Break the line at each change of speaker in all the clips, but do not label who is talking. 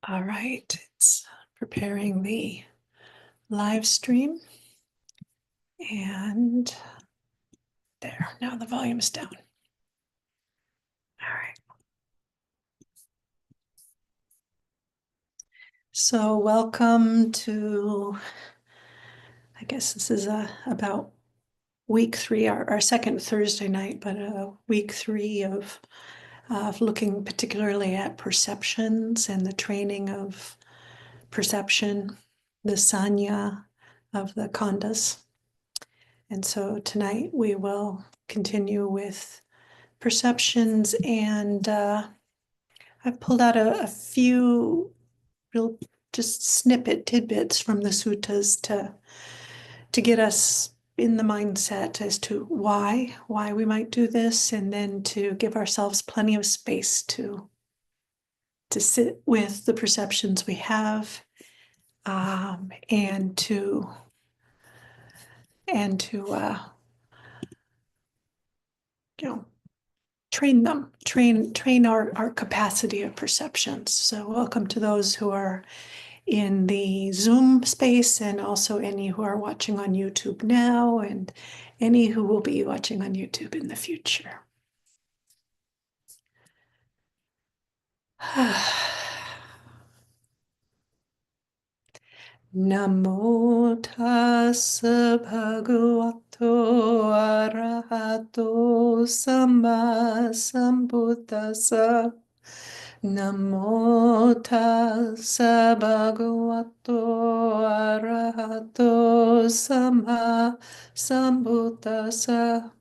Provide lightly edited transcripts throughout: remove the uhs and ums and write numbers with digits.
All right, it's preparing the live stream. And there, now the volume is down. All right. So welcome to, I guess this is about week 3, our second Thursday night, but week 3 of looking particularly at perceptions and the training of perception, the sanya of the khandhas. And so tonight we will continue with perceptions, and I've pulled out a few real just tidbits from the suttas to get us in the mindset as to why we might do this, and then to give ourselves plenty of space to sit with the perceptions we have, and to you know train our capacity of perceptions. So welcome to those who are in the Zoom space, and also any who are watching on YouTube now, and any who will be watching on YouTube in the future. Namo tassa bhagavato arahato samma sambuddhassa. Namo tassa bhagavato arahato samma sambuddhassa.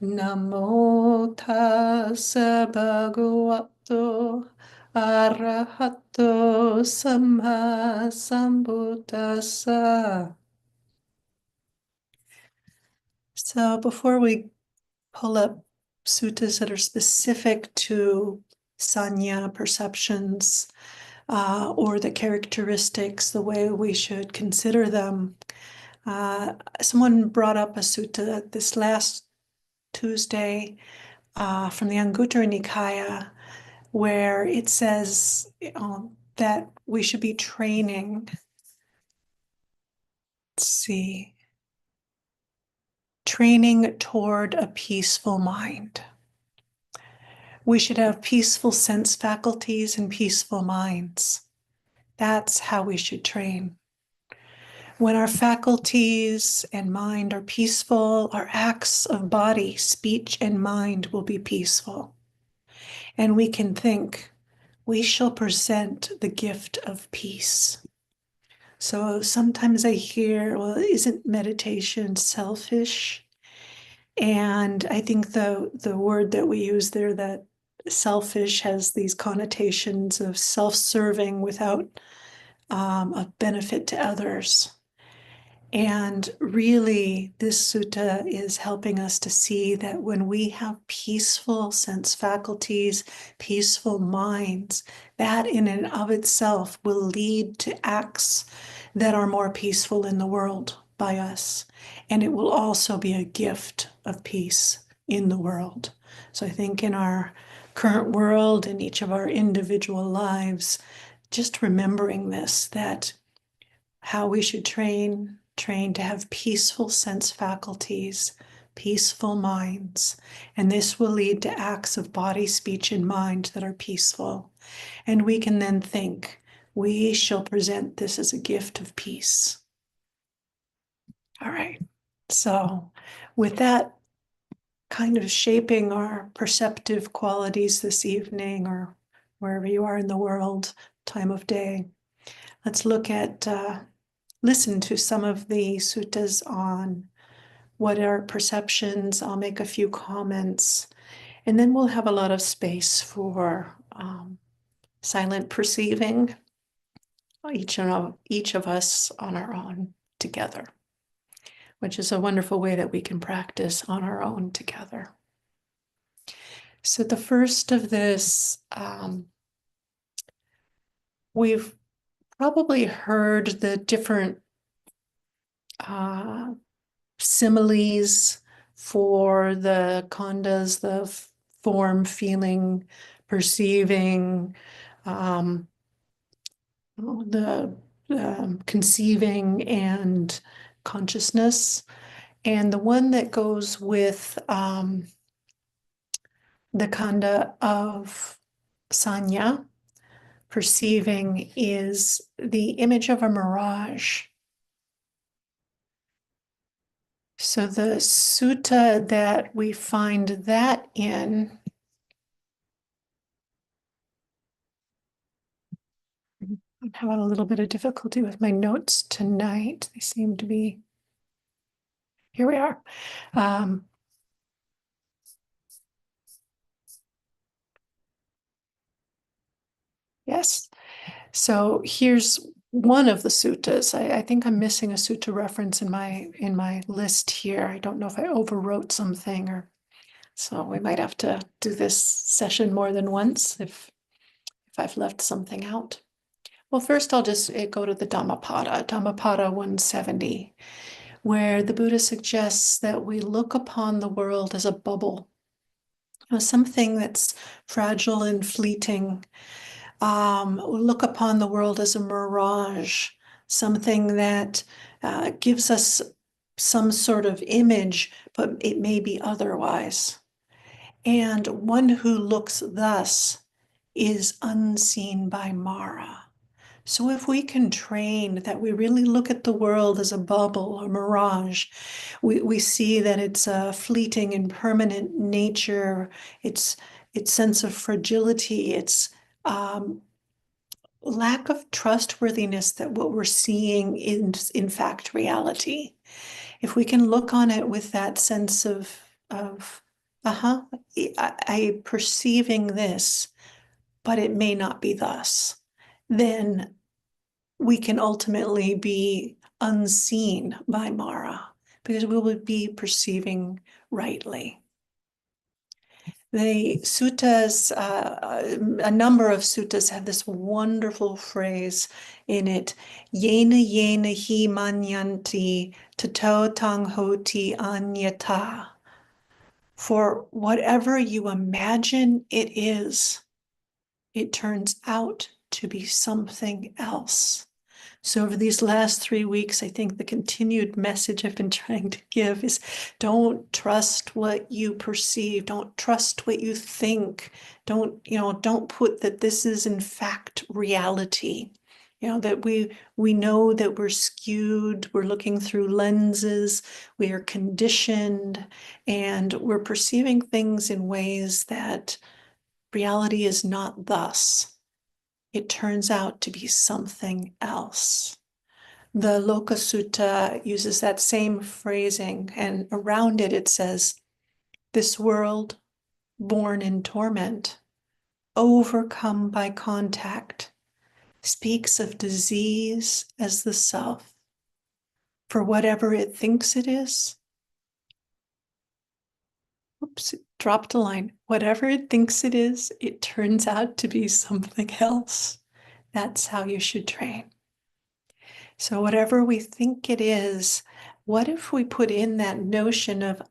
Namo tassa bhagavato arahato samma sambuddhassa. So before we pull up suttas that are specific to sanya perceptions, or the characteristics, the way we should consider them, someone brought up a sutta this last Tuesday from the Anguttara Nikaya, where it says that we should be training. Let's see. Training toward a peaceful mind. We should have peaceful sense faculties and peaceful minds. That's how we should train. When our faculties and mind are peaceful, our acts of body, speech, and mind will be peaceful. And we can think, we shall present the gift of peace. So sometimes I hear, well, isn't meditation selfish? And I think the word that we use there, that selfish, has these connotations of self-serving without a benefit to others. And really, this sutta is helping us to see that when we have peaceful sense faculties, peaceful minds, that in and of itself will lead to acts that are more peaceful in the world by us. And it will also be a gift of peace in the world. So I think in our current world, in each of our individual lives, just remembering this, that how we should train to have peaceful sense faculties, peaceful minds, and this will lead to acts of body, speech, and mind that are peaceful. And we can then think, we shall present this as a gift of peace. All right. So with that kind of shaping our perceptive qualities this evening, or wherever you are in the world, time of day, let's look at listen to some of the suttas on what are perceptions. I'll make a few comments, and then we'll have a lot of space for silent perceiving, each of us on our own together, which is a wonderful way that we can practice on our own together. So the first of this, we've probably heard the different similes for the khandhas, the form, feeling, perceiving, the conceiving and consciousness. And the one that goes with the kanda of sanya, perceiving, is the image of a mirage. So the sutta that we find that in, I'm having a little bit of difficulty with my notes tonight. They seem to be, here we are. Yes. So here's one of the suttas. I think I'm missing a sutta reference in my list here. I don't know if I overwrote something, or so we might have to do this session more than once if I've left something out. Well, first I'll just go to the Dhammapada 170, where the Buddha suggests that we look upon the world as a bubble, something that's fragile and fleeting. Look upon the world as a mirage, something that gives us some sort of image, but it may be otherwise. And one who looks thus is unseen by Mara. So if we can train that we really look at the world as a bubble, a mirage, we see that it's a fleeting and permanent nature, its sense of fragility, its lack of trustworthiness that what we're seeing is in fact reality. If we can look on it with that sense of I perceiving this, but it may not be thus, then we can ultimately be unseen by Mara because we will be perceiving rightly. The suttas, a number of suttas have this wonderful phrase in it, yena yena hi manyanti tato tang hoti anyata. For whatever you imagine it is, it turns out to be something else. So over these last 3 weeks, I think the continued message I've been trying to give is don't trust what you perceive. Don't trust what you think. Don't put that this is in fact reality. That we know that we're skewed, we're looking through lenses, we are conditioned, and we're perceiving things in ways that reality is not thus. It turns out to be something else. The Loka Sutta uses that same phrasing, and around it it says, this world, born in torment, overcome by contact, speaks of disease as the self. For whatever it thinks it is, oops, it dropped a line. Whatever it thinks it is, it turns out to be something else. That's how you should train. So whatever we think it is, what if we put in that notion of,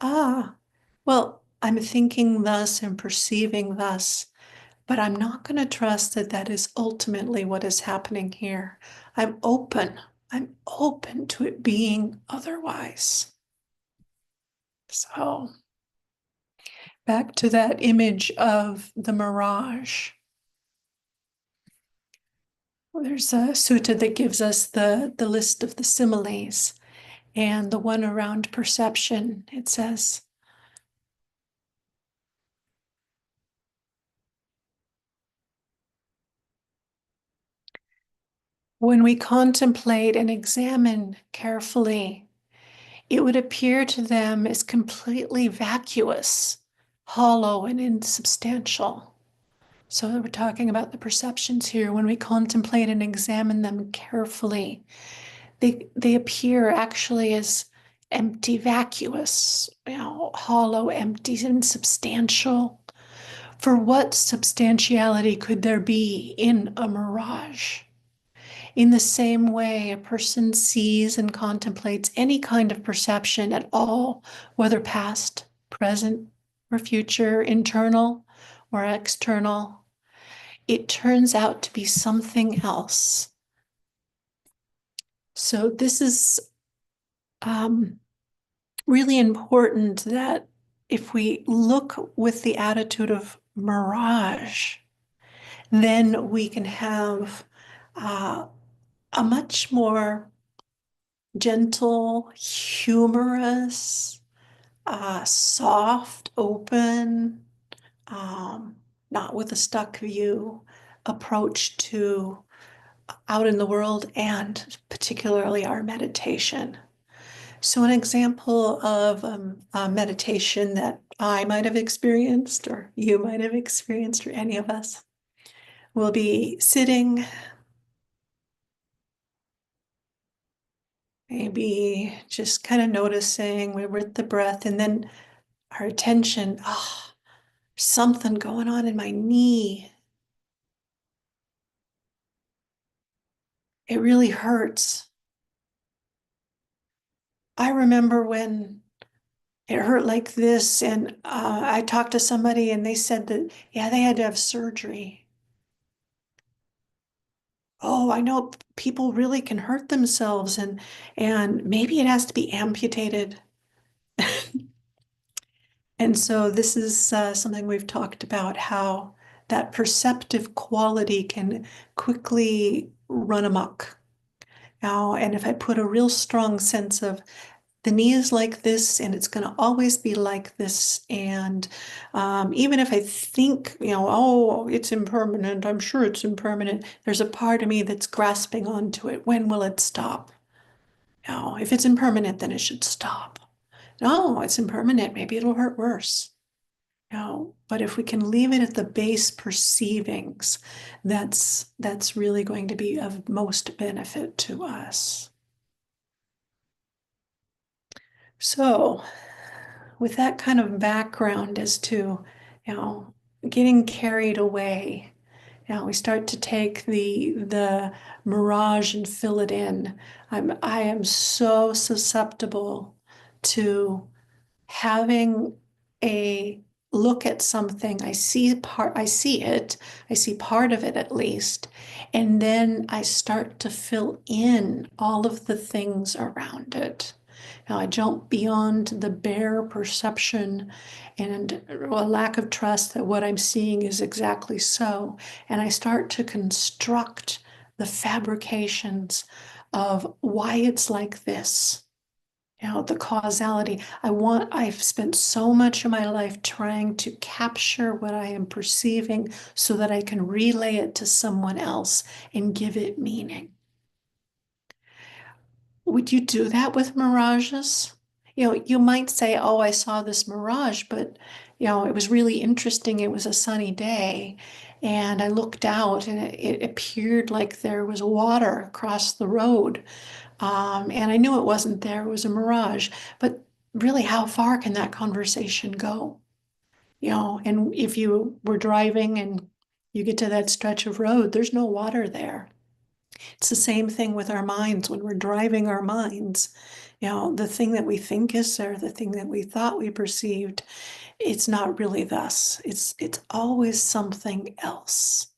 well, I'm thinking thus and perceiving thus, but I'm not going to trust that that is ultimately what is happening here. I'm open to it being otherwise. So back to that image of the mirage. There's a sutta that gives us the list of the similes, and the one around perception, it says, when we contemplate and examine carefully, it would appear to them as completely vacuous, hollow, and insubstantial. So we're talking about the perceptions here. When we contemplate and examine them carefully, they appear actually as empty, vacuous, hollow, empty, insubstantial. For what substantiality could there be in a mirage? In the same way, a person sees and contemplates any kind of perception at all, whether past, present, or future, internal or external, it turns out to be something else, So this is um, really important that if we look with the attitude of mirage, then we can have uh, a much more gentle, humorous, soft, open, um, not with a stuck view approach to out in the world and particularly our meditation. So, an example of a meditation that I might have experienced, or you might have experienced, or any of us, will be sitting, maybe just kind of noticing we're with the breath, and then our attention, something going on in my knee. It really hurts. I remember when it hurt like this, and I talked to somebody and they said that, yeah, they had to have surgery. Oh, I know people really can hurt themselves, and maybe it has to be amputated. And so this is something we've talked about, how that perceptive quality can quickly run amok. Now, and if I put a real strong sense of the knee is like this and it's going to always be like this, and even if I think, oh, it's impermanent, I'm sure it's impermanent, there's a part of me that's grasping onto it. When will it stop? No, if it's impermanent, then it should stop. No, it's impermanent, maybe it'll hurt worse. No, but if we can leave it at the base perceivings, that's really going to be of most benefit to us. So, with that kind of background as to, you know, getting carried away, we start to take the mirage and fill it in. I am so susceptible to having a look at something. I see it, I see part of it at least, and then I start to fill in all of the things around it. Now I jump beyond the bare perception and a lack of trust that what I'm seeing is exactly so, and I start to construct the fabrications of why it's like this. The causality. I've spent so much of my life trying to capture what I am perceiving so that I can relay it to someone else and give it meaning. Would you do that with mirages? You might say, oh, I saw this mirage, but, it was really interesting. It was a sunny day, and I looked out and it appeared like there was water across the road. And I knew it wasn't there, it was a mirage. But really, how far can that conversation go? And if you were driving and you get to that stretch of road, there's no water there. It's the same thing with our minds when we're driving our minds. The thing that we think is there, the thing that we thought we perceived, it's not really thus. It's always something else.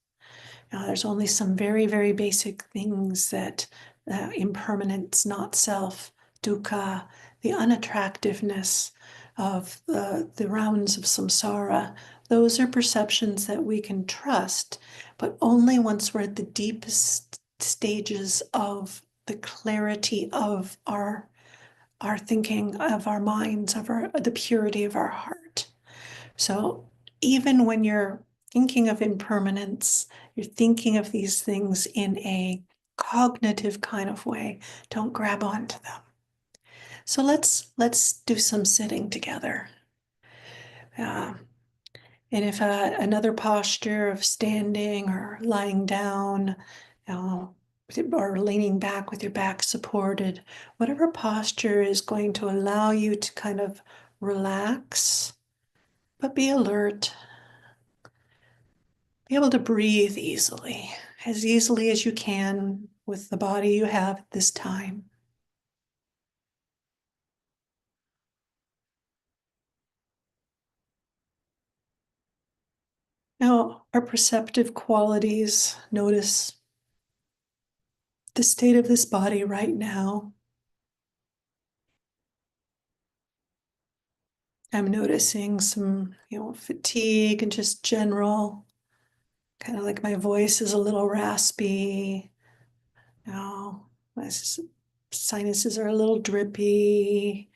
Now, there's only some very, very basic things that impermanence, not self, dukkha, the unattractiveness of the rounds of samsara, those are perceptions that we can trust, but only once we're at the deepest stages of the clarity of our thinking, of our minds, of the purity of our heart. So even when you're thinking of impermanence, you're thinking of these things in a cognitive kind of way. Don't grab onto them. So let's do some sitting together. Uh, and if another posture of standing or lying down, uh, or leaning back with your back supported, whatever posture is going to allow you to kind of relax, but be alert. Be able to breathe easily as you can with the body you have at this time. Now, our perceptive qualities, notice the state of this body right now. I'm noticing some, fatigue and just general, kind of like my voice is a little raspy. My sinuses are a little drippy.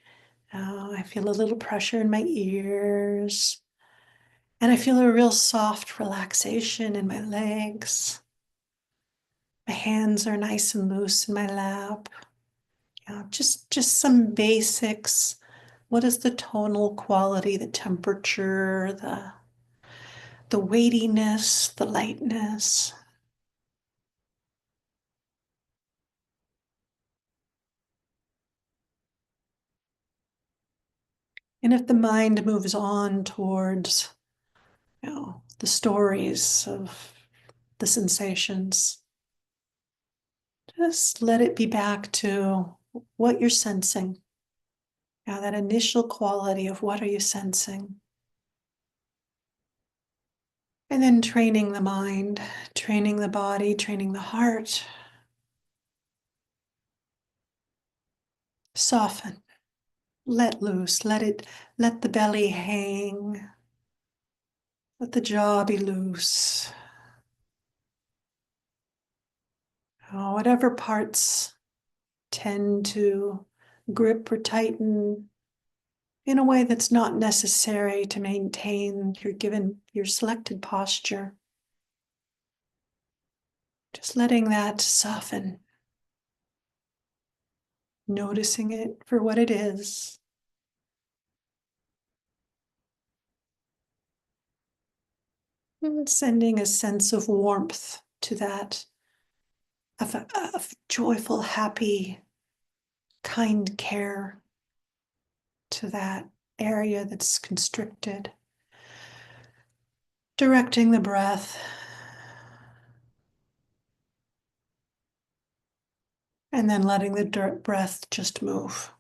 I feel a little pressure in my ears. And I feel a real soft relaxation in my legs. My hands are nice and loose in my lap. Just some basics. What is the tonal quality, the temperature, the weightiness, the lightness? And if the mind moves on towards, the stories of the sensations, just let it be back to what you're sensing. Now, that initial quality of what are you sensing? And then training the mind, training the body, training the heart. Soften, let loose, let the belly hang, let the jaw be loose. Whatever parts tend to grip or tighten in a way that's not necessary to maintain your selected posture. Just letting that soften, noticing it for what it is. And sending a sense of warmth to that, of joyful, happy, kind care to that area that's constricted. Directing the breath. And then letting the breath just move.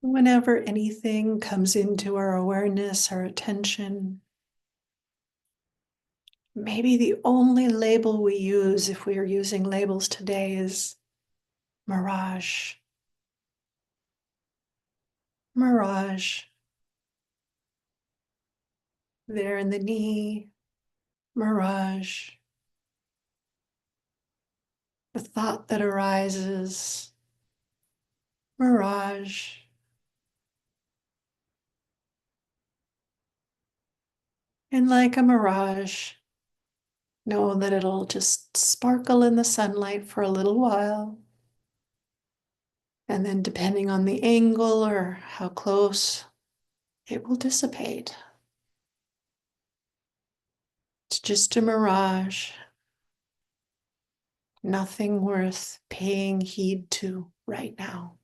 Whenever anything comes into our awareness, our attention, maybe the only label we use, if we are using labels today, is mirage. Mirage. There in the knee. Mirage. The thought that arises. Mirage. And like a mirage, know that it'll just sparkle in the sunlight for a little while. And then, depending on the angle or how close, it will dissipate. It's just a mirage. Nothing worth paying heed to right now.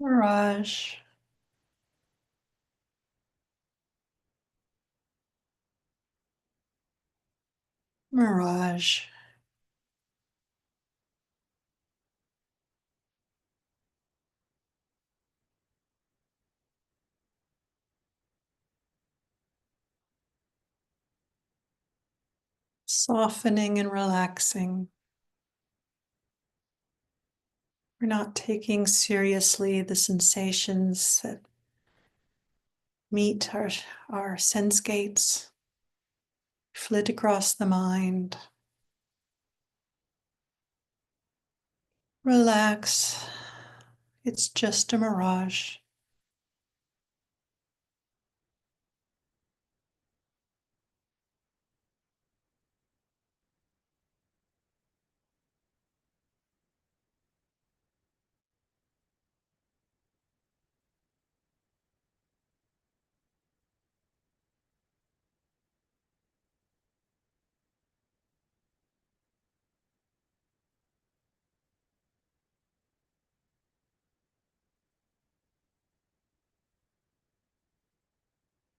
Mirage. Mirage. Softening and relaxing. We're not taking seriously the sensations that meet our sense gates, flit across the mind. Relax. It's just a mirage.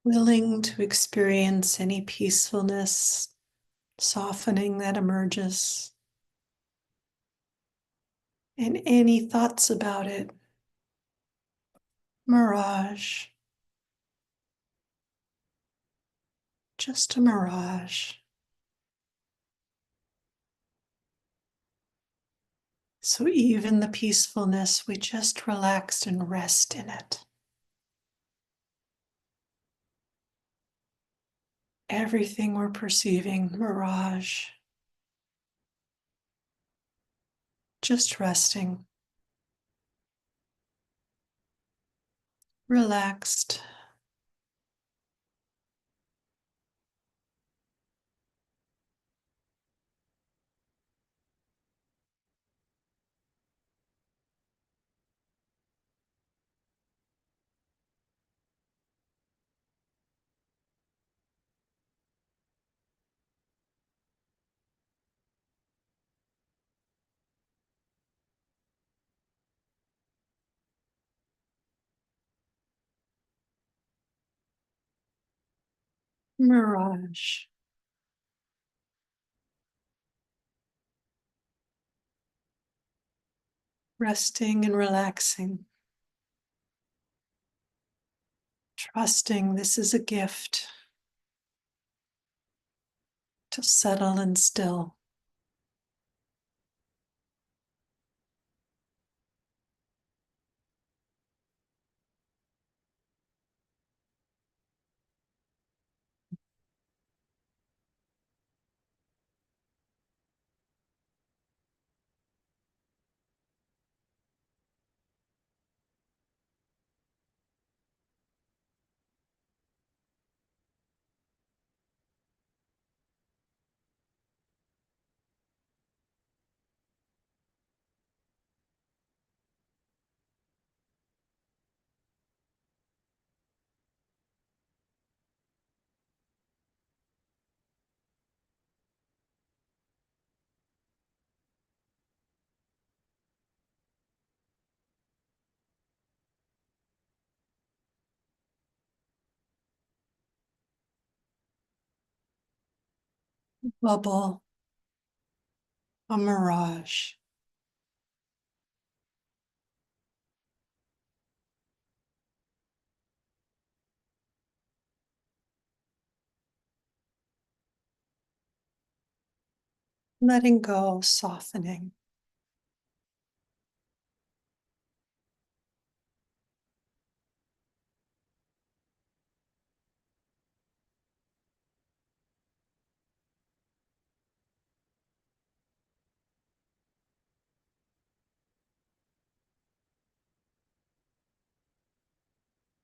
willing to experience any peacefulness, softening that emerges, and any thoughts about it. Mirage, just a mirage. So even the peacefulness, we just relaxed and rest in it. Everything we're perceiving, mirage, just resting, relaxed. Mirage, resting and relaxing, trusting this is a gift to settle and still. Bubble, a mirage. Letting go, softening.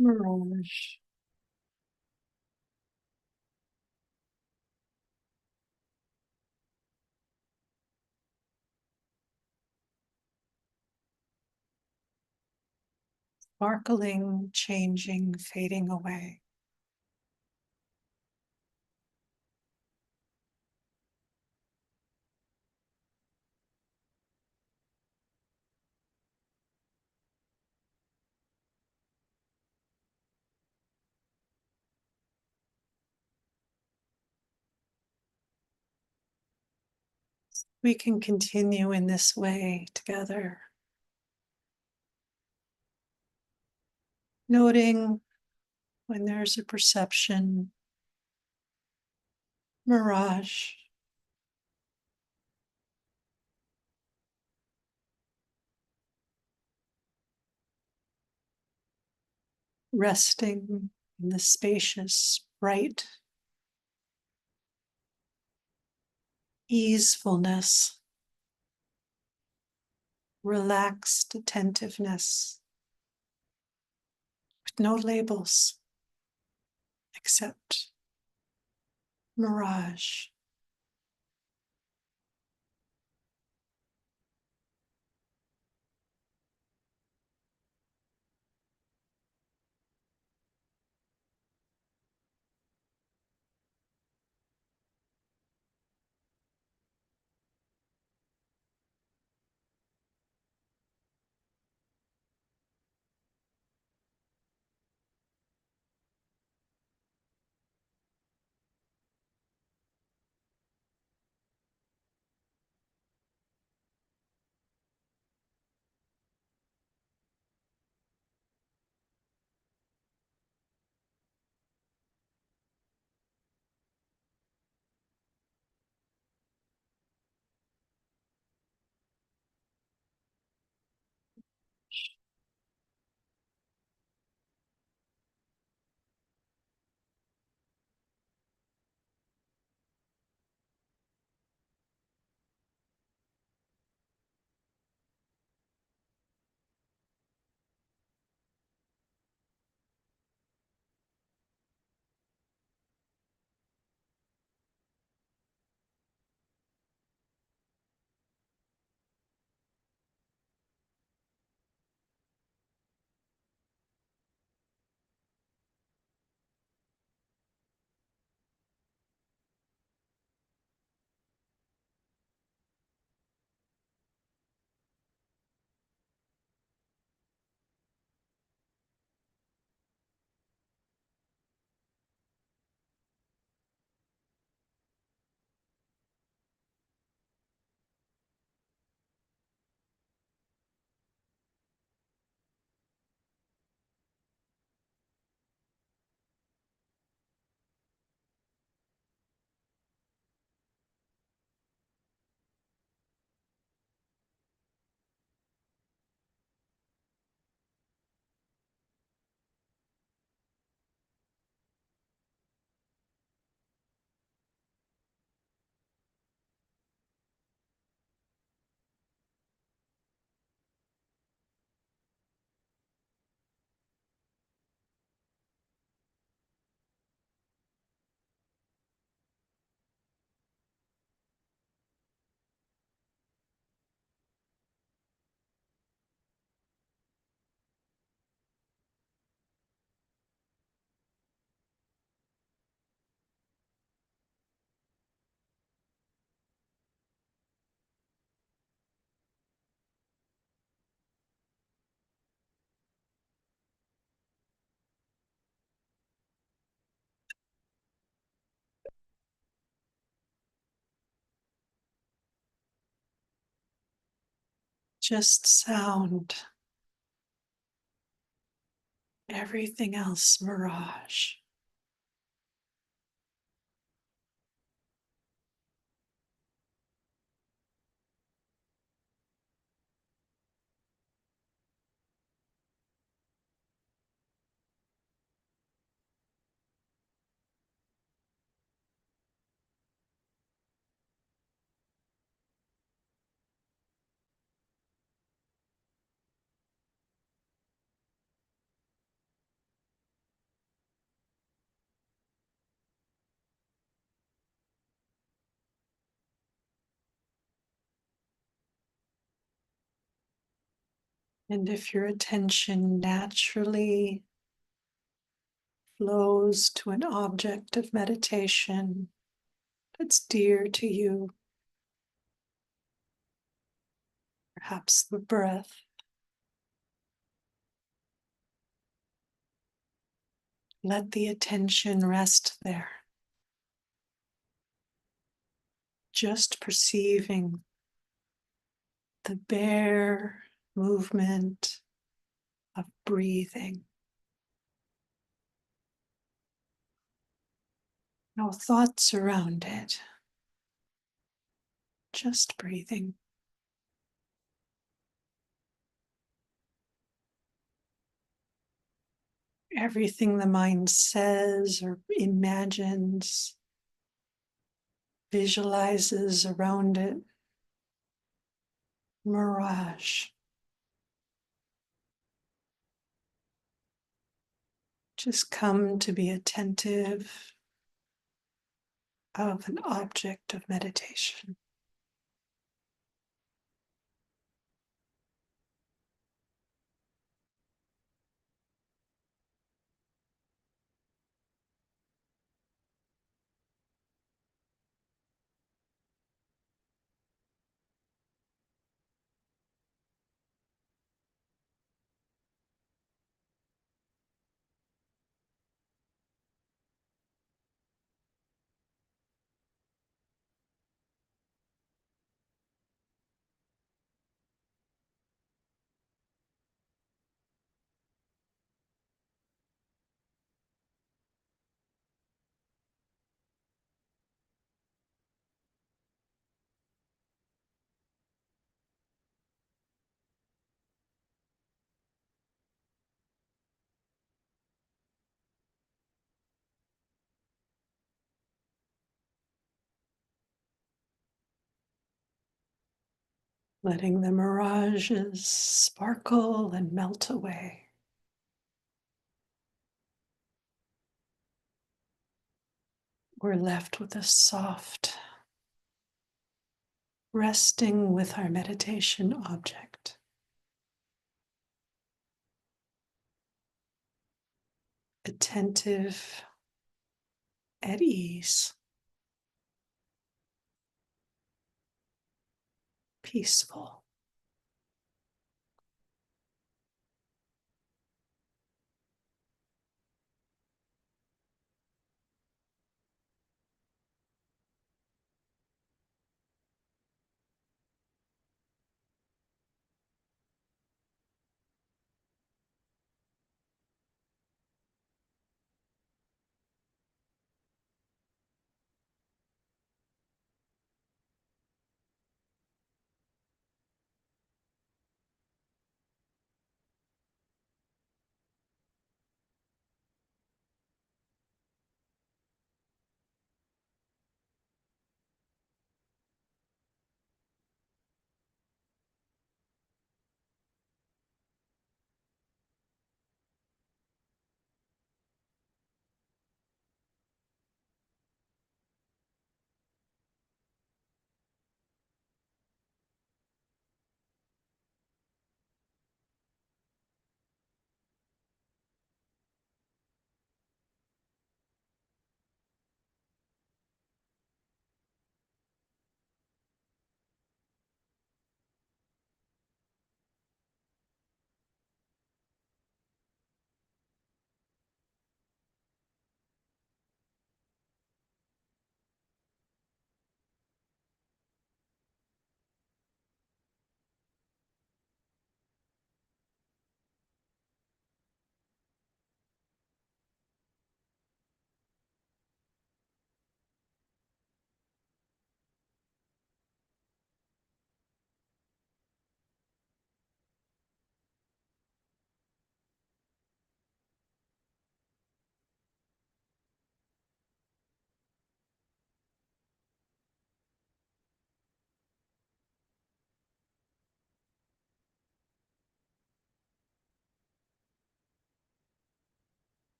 Mirage, sparkling, changing, fading away. We can continue in this way together, noting when there's a perception, mirage, resting in the spacious, bright easefulness, relaxed attentiveness, with no labels except mirage. just sound. Everything else, mirage. And if your attention naturally flows to an object of meditation that's dear to you, perhaps the breath, let the attention rest there, just perceiving the bare movement of breathing. No thoughts around it, just breathing. Everything the mind says or imagines, visualizes around it, mirage. Just come to be attentive of an object of meditation. Letting the mirages sparkle and melt away. We're left with a soft, resting with our meditation object. Attentive, at ease, peaceful.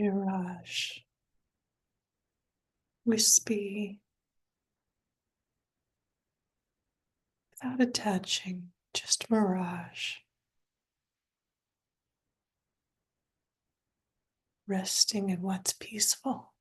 Mirage. Wispy. Without attaching, just mirage. Resting in what's peaceful.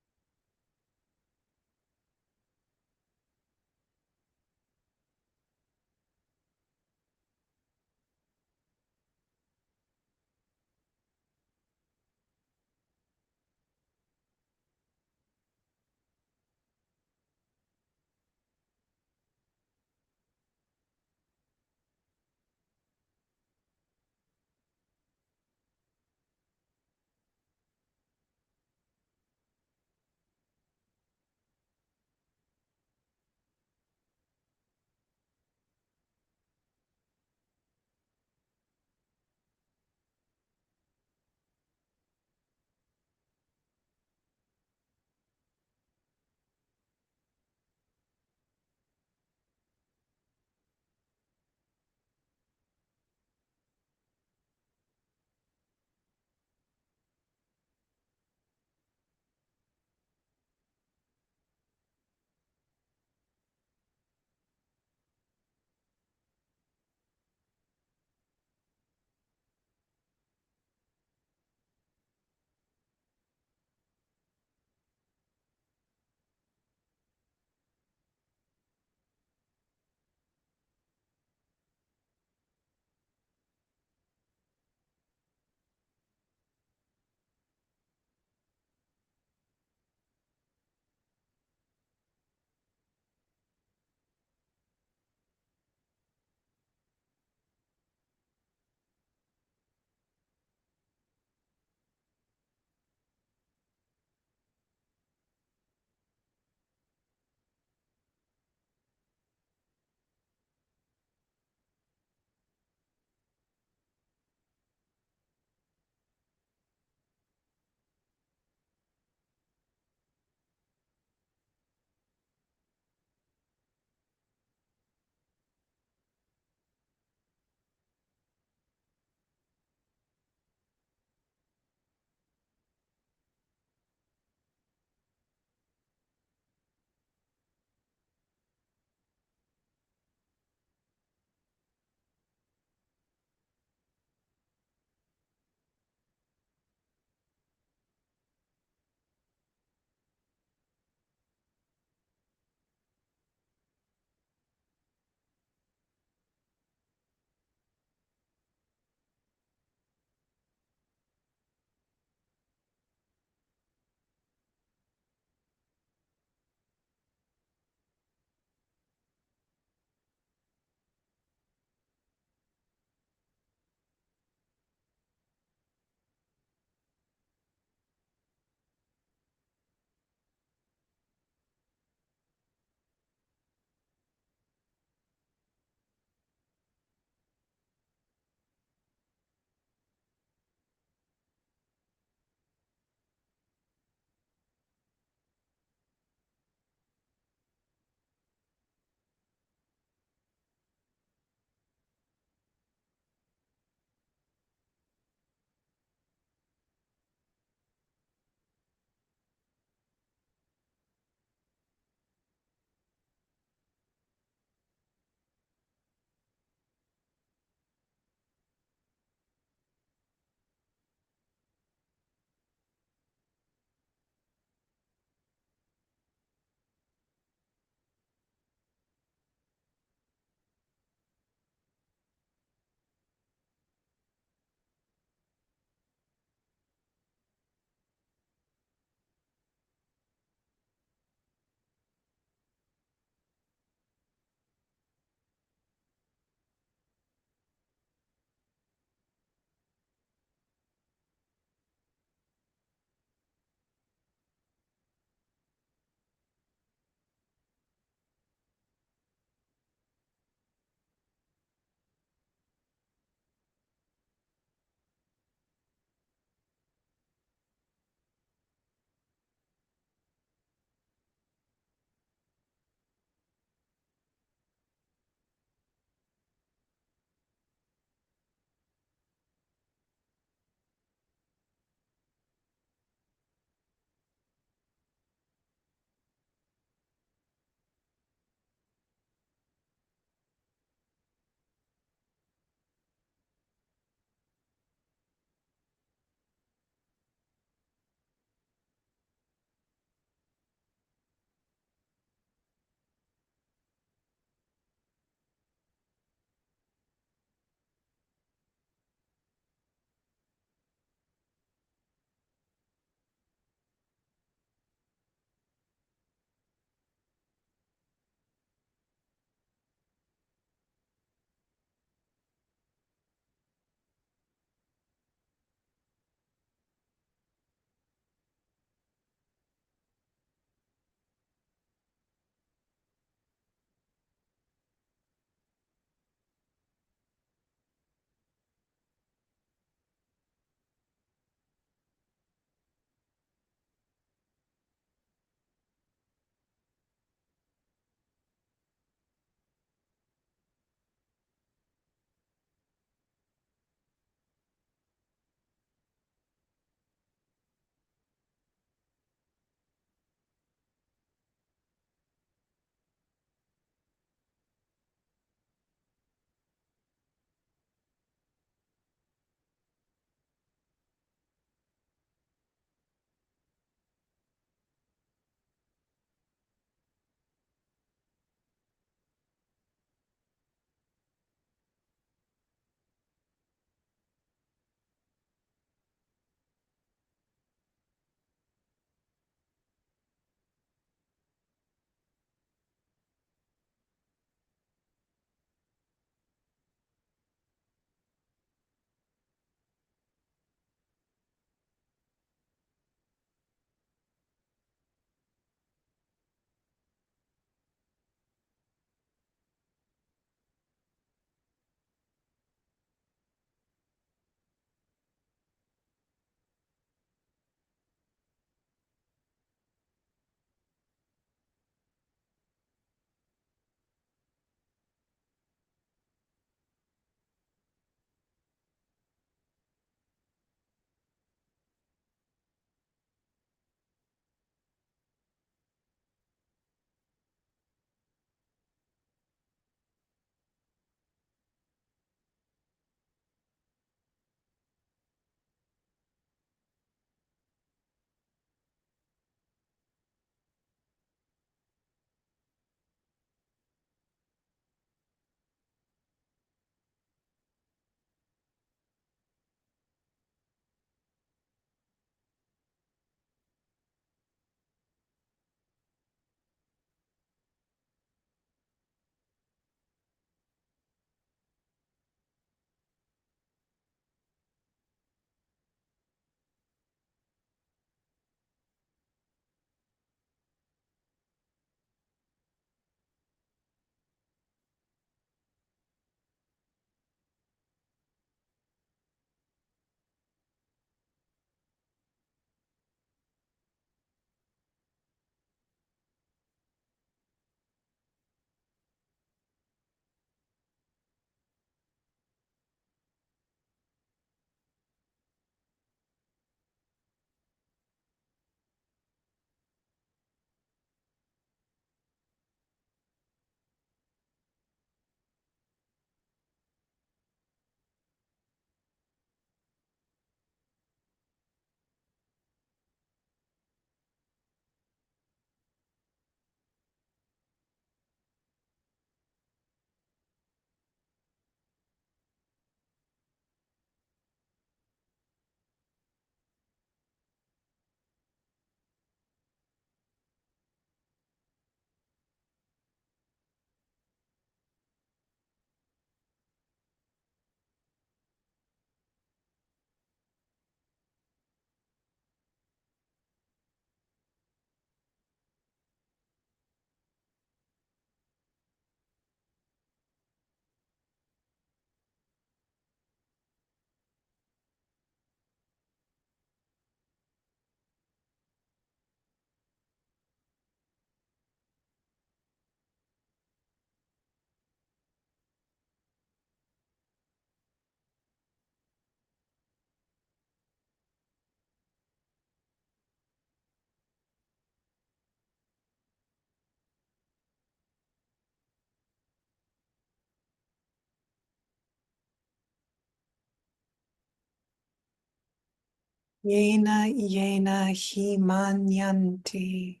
Yena hi manyanti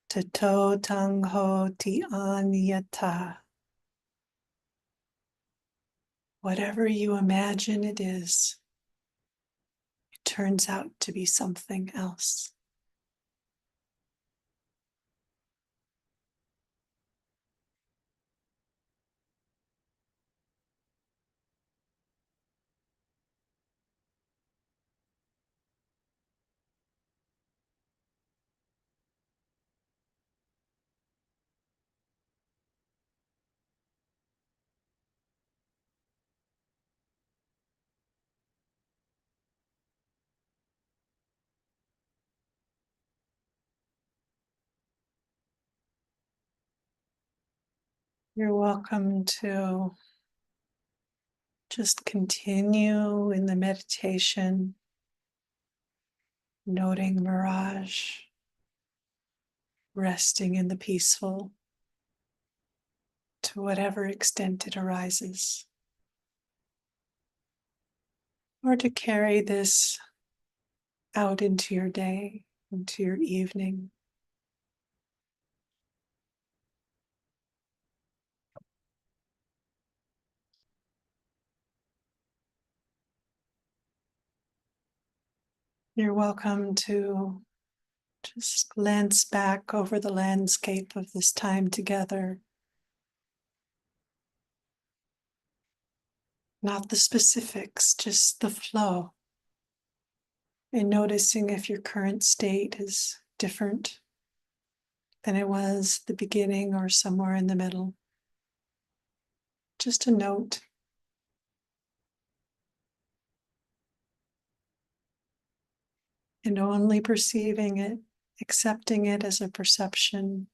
tato tang ho ti anyata. Whatever you imagine it is, it turns out to be something else. You're welcome to just continue in the meditation, noting mirage, resting in the peaceful to whatever extent it arises, or to carry this out into your day, into your evening. You're welcome to just glance back over the landscape of this time together, not the specifics, just the flow, and noticing if your current state is different than it was at the beginning or somewhere in the middle. Just a note. And only perceiving it, accepting it as a perception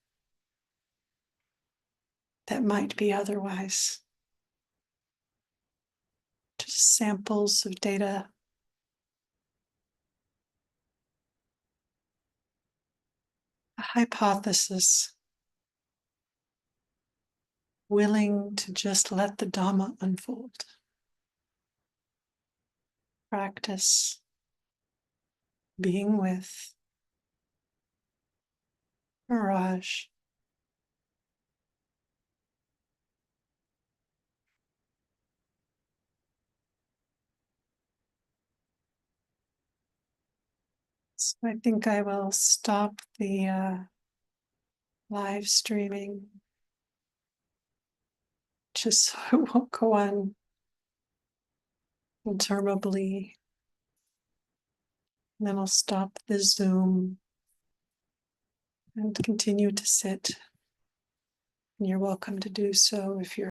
that might be otherwise. Just samples of data. A hypothesis, willing to just let the Dhamma unfold. Practice being with mirage. So I think I will stop the live streaming just so it won't go on interminably. And then I'll stop the Zoom and continue to sit. And you're welcome to do so if you're